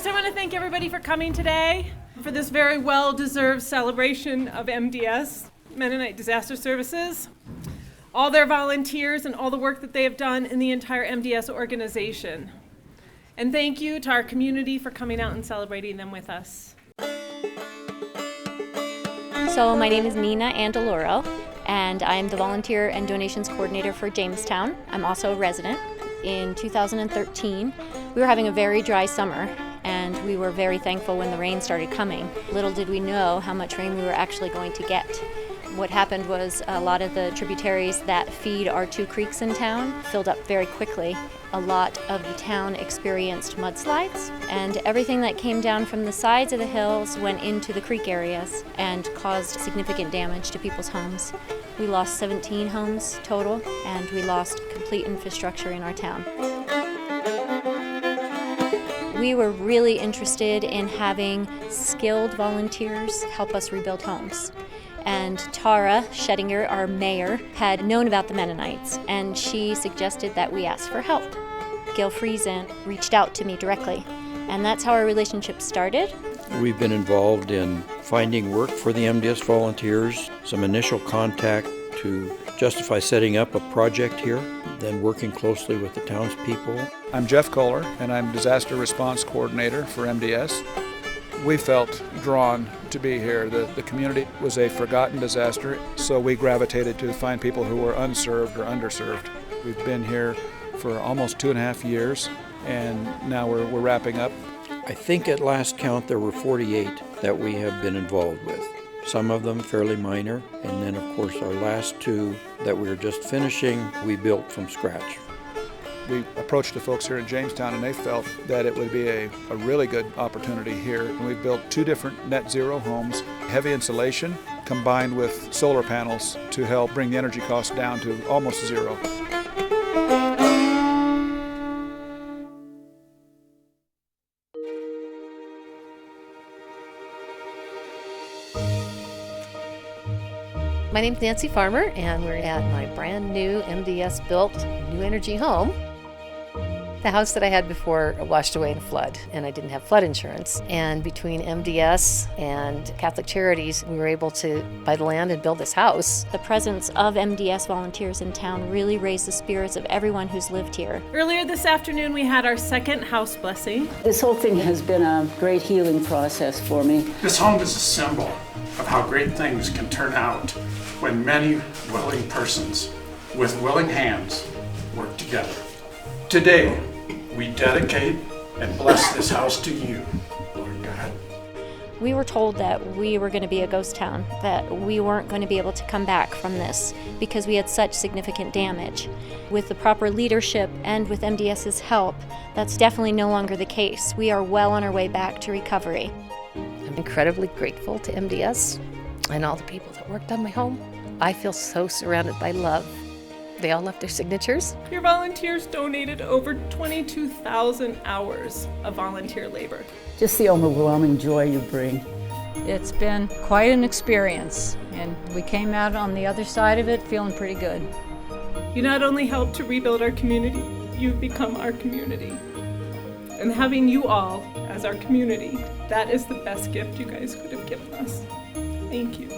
First, I want to thank everybody for coming today for this very well-deserved celebration of MDS, Mennonite Disaster Services, all their volunteers and all the work that they have done in the entire MDS organization. And thank you to our community for coming out and celebrating them with us. So my name is Nina Andaloro, and I'm the Volunteer and Donations Coordinator for Jamestown. I'm also a resident. In 2013, we were having a very dry summer, and we were very thankful when the rain started coming. Little did we know how much rain we were actually going to get. What happened was a lot of the tributaries that feed our two creeks in town filled up very quickly. A lot of the town experienced mudslides, and everything that came down from the sides of the hills went into the creek areas and caused significant damage to people's homes. We lost 17 homes total, and we lost complete infrastructure in our town. We were really interested in having skilled volunteers help us rebuild homes. And Tara Schettinger, our mayor, had known about the Mennonites, and she suggested that we ask for help. Gil Friesen reached out to me directly, and that's how our relationship started. We've been involved in finding work for the MDS volunteers, some initial contact to justify setting up a project here, then working closely with the townspeople. I'm Jeff Kohler, and I'm Disaster Response Coordinator for MDS. We felt drawn to be here. The community was a forgotten disaster, so we gravitated to find people who were unserved or underserved. We've been here for almost 2.5 years, and now we're wrapping up. I think at last count there were 48 that we have been involved with. Some of them fairly minor, and then of course our last two that we were just finishing, we built from scratch. We approached the folks here in Jamestown, and they felt that it would be a really good opportunity here. And we built 2 different net zero homes, heavy insulation combined with solar panels to help bring the energy costs down to almost zero. My name's Nancy Farmer, and we're at my brand new MDS built new energy home. The house that I had before washed away in a flood, and I didn't have flood insurance. And between MDS and Catholic Charities, we were able to buy the land and build this house. The presence of MDS volunteers in town really raised the spirits of everyone who's lived here. Earlier this afternoon, we had our second house blessing. This whole thing has been a great healing process for me. This home is a symbol of how great things can turn out when many willing persons with willing hands work together. Today, we dedicate and bless this house to you, Lord God. We were told that we were going to be a ghost town, that we weren't going to be able to come back from this because we had such significant damage. With the proper leadership and with MDS's help, that's definitely no longer the case. We are well on our way back to recovery. I'm incredibly grateful to MDS and all the people that worked on my home. I feel so surrounded by love. They all left their signatures. Your volunteers donated over 22,000 hours of volunteer labor. Just the overwhelming joy you bring. It's been quite an experience, and we came out on the other side of it feeling pretty good. You not only helped to rebuild our community, you've become our community. And having you all as our community, that is the best gift you guys could have given us. Thank you.